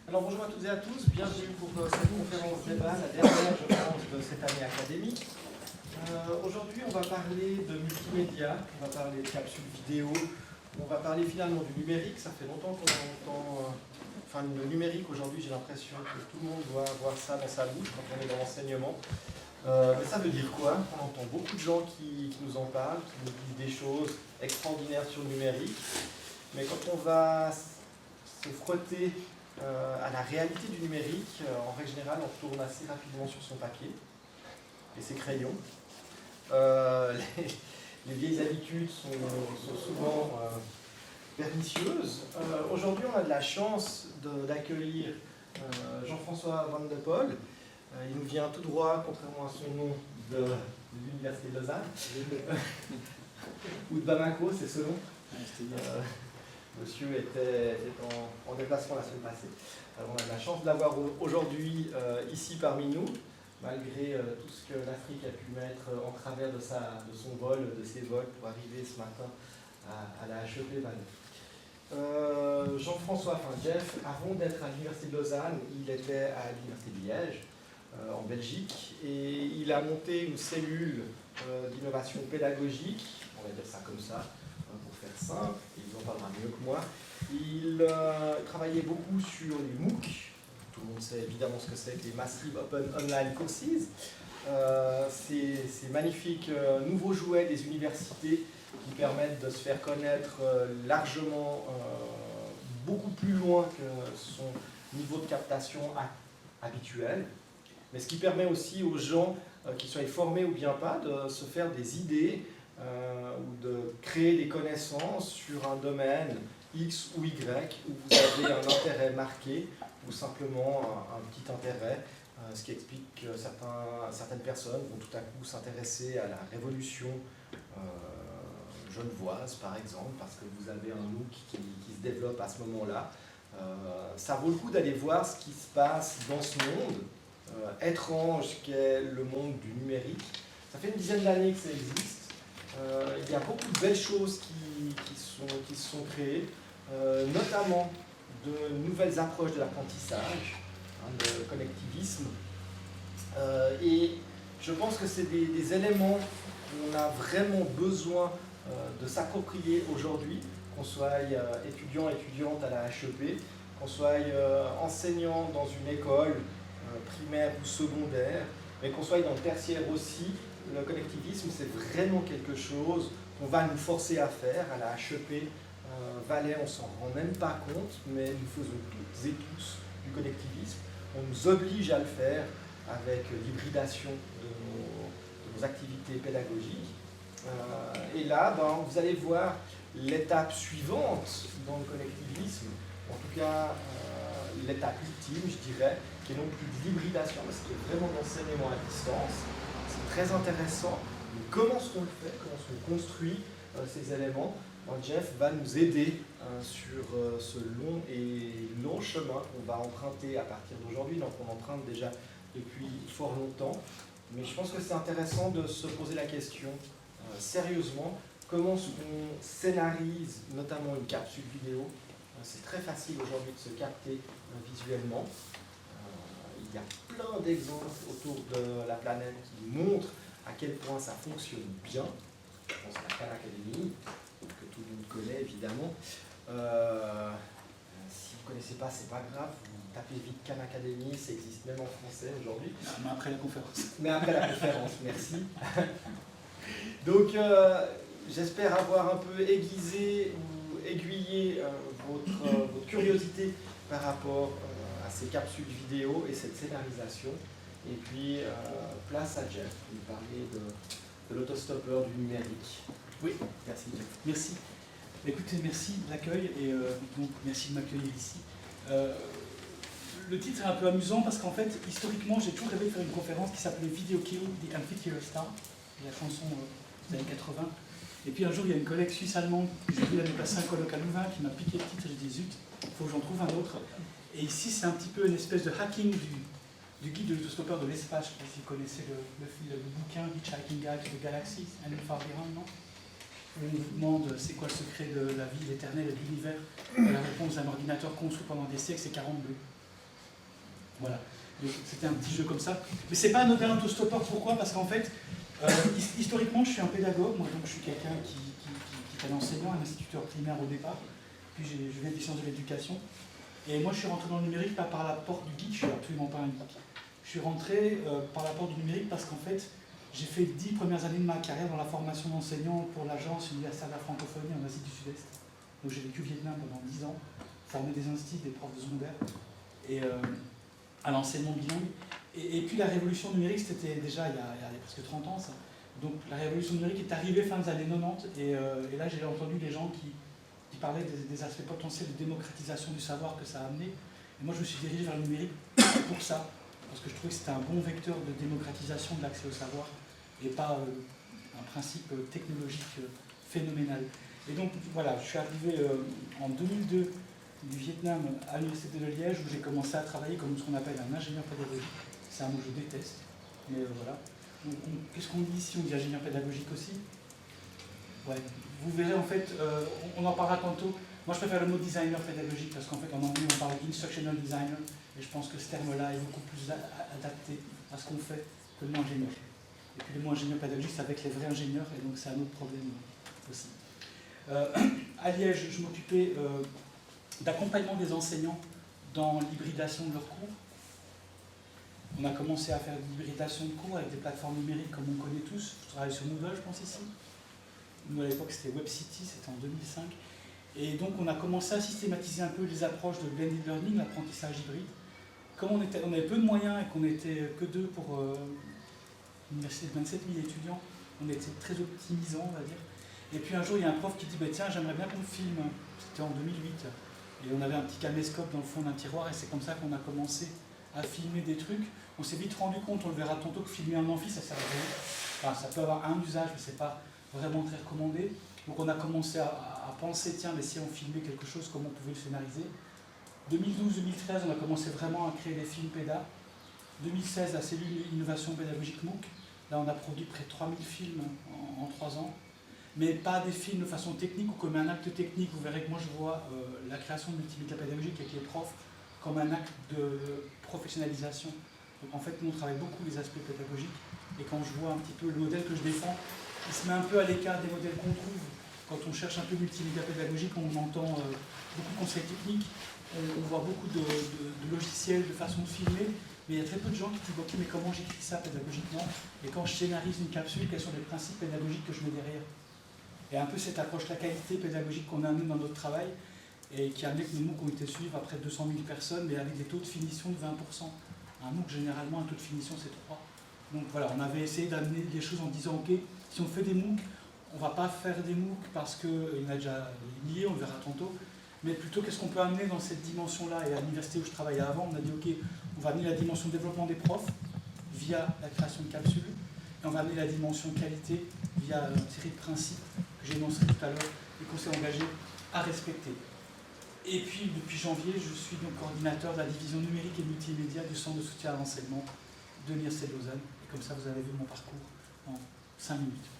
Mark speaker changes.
Speaker 1: Alors bonjour à toutes et à tous, bienvenue pour cette conférence débat, la dernière je pense de cette année académique. Aujourd'hui on va parler de multimédia, on va parler de capsules vidéo, on va parler finalement du numérique. Ça fait longtemps qu'on entend, le numérique aujourd'hui, j'ai l'impression que tout le monde doit avoir ça dans sa bouche quand on est dans l'enseignement. Mais ça veut dire quoi? On entend beaucoup de gens qui nous en parlent, qui nous disent des choses extraordinaires sur le numérique, mais quand on va se frotter à la réalité du numérique, en règle générale, on tourne assez rapidement sur son papier et ses crayons. Les vieilles habitudes sont souvent pernicieuses. Aujourd'hui, on a de la chance d'accueillir Jean-François Van de Pol. Il nous vient tout droit, contrairement à son nom, de l'Université de Lausanne, ou de Bamako, c'est ce nom. Monsieur était en déplacement la semaine passée. Alors on a de la chance de l'avoir aujourd'hui ici parmi nous, malgré tout ce que l'Afrique a pu mettre en travers de son vol, de ses vols pour arriver ce matin à la HEP Valais. Jean-François, Jeff, avant d'être à l'Université de Lausanne, il était à l'Université de Liège, en Belgique, et il a monté une cellule d'innovation pédagogique, on va dire ça comme ça, pour faire simple, il en parlera mieux que moi. Il travaillait beaucoup sur les MOOC, tout le monde sait évidemment ce que c'est que les Massive Open Online Courses, ces magnifiques nouveaux jouets des universités qui permettent de se faire connaître largement, beaucoup plus loin que son niveau de captation habituel, mais ce qui permet aussi aux gens, qu'ils soient formés ou bien pas, de se faire des idées ou de créer des connaissances sur un domaine X ou Y où vous avez un intérêt marqué ou simplement un petit intérêt, ce qui explique que certaines personnes vont tout à coup s'intéresser à la révolution genevoise par exemple, parce que vous avez un MOOC qui se développe à ce moment-là. Ça vaut le coup d'aller voir ce qui se passe dans ce monde étrange qu'est le monde du numérique. Ça fait une dizaine d'années que ça existe. Il y a beaucoup de belles choses qui se sont créées, notamment de nouvelles approches de l'apprentissage, le connectivisme. Et je pense que c'est des éléments qu'on a vraiment besoin de s'approprier aujourd'hui, qu'on soit étudiant, étudiante à la HEP, qu'on soit enseignant dans une école primaire ou secondaire, mais qu'on soit dans le tertiaire aussi. Le connectivisme, c'est vraiment quelque chose qu'on va nous forcer à faire. À la HEP Valais, on ne s'en rend même pas compte, mais nous faisons toutes et tous du connectivisme. On nous oblige à le faire avec l'hybridation de nos activités pédagogiques. Et là, vous allez voir l'étape suivante dans le connectivisme, en tout cas l'étape ultime, je dirais, qui est non plus de l'hybridation, mais qui est vraiment d'enseignement à distance. C'est très intéressant. Mais comment est-ce qu'on le fait? Comment est-ce qu'on construit ces éléments? Jeff va nous aider sur ce long chemin qu'on va emprunter à partir d'aujourd'hui. Donc on emprunte déjà depuis fort longtemps. Mais je pense que c'est intéressant de se poser la question sérieusement. Comment est-ce qu'on scénarise notamment une capsule vidéo? C'est très facile aujourd'hui de se capter visuellement. Il y a plein d'exemples autour de la planète qui montrent à quel point ça fonctionne bien. Je pense à la Khan Academy, que tout le monde connaît évidemment. Si vous ne connaissez pas, c'est pas grave, vous tapez vite Khan Academy, ça existe même en français aujourd'hui.
Speaker 2: Mais après la conférence.
Speaker 1: Mais après la conférence, merci. Donc j'espère avoir un peu aiguisé ou aiguillé votre curiosité par rapport à ces capsules vidéo et cette scénarisation. Et puis, place à Jeff pour nous parler de l'autostoppeur du numérique.
Speaker 2: Oui, merci Jeff. Merci. Écoutez, merci de l'accueil et donc merci de m'accueillir ici. Le titre est un peu amusant parce qu'en fait, historiquement, j'ai toujours rêvé de faire une conférence qui s'appelait Video Kill the Amphitheater Star, la chanson des années 80. Et puis un jour, il y a une collègue suisse-allemande, j'ai vu l'année passée un colloque à Louvain qui m'a piqué le titre, j'ai dit zut, il faut que j'en trouve un autre. Et ici, c'est un petit peu une espèce de hacking du guide de l'autostoppeur de l'espace. Je ne sais pas si vous connaissez le bouquin Hitchhiking Guide to the Galaxy, and Far Behind, non? On vous demande c'est quoi le secret de la vie, l'éternel et de l'univers. La réponse d'un ordinateur construit pendant des siècles, c'est 42. Voilà. Donc, c'était un petit jeu comme ça. Mais c'est pas anodin autostoppeur. Pourquoi? Parce qu'en fait, historiquement, je suis un pédagogue. Moi, donc, je suis quelqu'un qui est un enseignant, un instituteur primaire au départ. Puis, je viens des sciences de l'éducation. Et moi, je suis rentré dans le numérique pas par la porte du geek. Je suis absolument pas un geek. Je suis rentré par la porte du numérique parce qu'en fait, j'ai fait 10 premières années de ma carrière dans la formation d'enseignant pour l'Agence universitaire de la francophonie en Asie du Sud-Est. Donc j'ai vécu au Vietnam pendant 10 ans, formé des instituts, des profs de secondaire, et à l'enseignement bilingue. Et puis la révolution numérique, c'était déjà il y a presque 30 ans ça. Donc la révolution numérique est arrivée fin des années 90, et là j'ai entendu des gens qui parlaient des aspects potentiels de démocratisation du savoir que ça a amené. Et moi je me suis dirigé vers le numérique pour ça, parce que je trouvais que c'était un bon vecteur de démocratisation de l'accès au savoir, et pas un principe technologique phénoménal. Et donc voilà, je suis arrivé en 2002 du Vietnam à l'Université de Liège, où j'ai commencé à travailler comme ce qu'on appelle un ingénieur pédagogique. C'est un mot que je déteste, mais voilà. Qu'est-ce qu'on dit ici? On dit ingénieur pédagogique aussi. Ouais. Vous verrez en fait, on en parlera tantôt. Moi je préfère le mot designer pédagogique, parce qu'en fait en anglais on parle d'instructional designer, et je pense que ce terme-là est beaucoup plus adapté à ce qu'on fait que le mot ingénieur. Et puis le mot ingénieur pédagogique, c'est avec les vrais ingénieurs, et donc c'est un autre problème aussi. À Liège, je m'occupais d'accompagnement des enseignants dans l'hybridation de leurs cours. On a commencé à faire de l'hybridation de cours avec des plateformes numériques comme on connaît tous. Je travaille sur Moodle, je pense, ici. Nous, à l'époque, c'était WebCity, c'était en 2005. Et donc, on a commencé à systématiser un peu les approches de blended learning, l'apprentissage hybride. Comme on avait peu de moyens et qu'on n'était que deux pour une université de 27 000 étudiants, on était très optimisants, on va dire. Et puis un jour, il y a un prof qui dit bah, « Tiens, j'aimerais bien qu'on filme ». C'était en 2008. Et on avait un petit caméscope dans le fond d'un tiroir, et c'est comme ça qu'on a commencé à filmer des trucs. On s'est vite rendu compte, on le verra tantôt, que filmer un amphi, ça sert à rien. Enfin, ça peut avoir un usage, mais c'est pas vraiment très recommandé. Donc on a commencé à penser, tiens, mais si on filmait quelque chose, comment on pouvait le scénariser. 2012-2013, on a commencé vraiment à créer des films PEDA. 2016, la cellule innovation pédagogique MOOC. Là, on a produit près de 3000 films en 3 ans. Mais pas des films de façon technique ou comme un acte technique. Vous verrez que moi, je vois la création de multimédia pédagogique avec les profs comme un acte de professionnalisation. Donc en fait, nous, on travaille beaucoup les aspects pédagogiques. Et quand je vois un petit peu le modèle que je défends, il se met un peu à l'écart des modèles qu'on trouve. Quand on cherche un peu multimédia pédagogique, on entend beaucoup de conseils techniques, on voit beaucoup de logiciels, de façon de filmer, mais il y a très peu de gens qui disent « Ok, mais comment j'écris ça pédagogiquement? Et quand je scénarise une capsule, quels sont les principes pédagogiques que je mets derrière ?» Et un peu cette approche, la qualité pédagogique qu'on a amenée dans notre travail, et qui a amené que nos MOOC ont été suivis par près de 200 000 personnes, mais avec des taux de finition de 20%. Un MOOC, généralement, un taux de finition, c'est 3. Donc voilà, on avait essayé d'amener les choses en disant « Ok, si on fait des MOOC, on ne va pas faire des MOOC parce qu'il y en a déjà liés, on le verra tantôt, mais plutôt qu'est-ce qu'on peut amener dans cette dimension-là. Et à l'université où je travaillais avant, on a dit ok, on va amener la dimension développement des profs via la création de capsules, et on va amener la dimension qualité via une série de principes que j'ai énoncés tout à l'heure et qu'on s'est engagé à respecter. Et puis depuis janvier, je suis donc coordinateur de la division numérique et multimédia du Centre de soutien à l'enseignement de l'Université de Lausanne. Et comme ça, vous avez vu mon parcours en 5 minutes.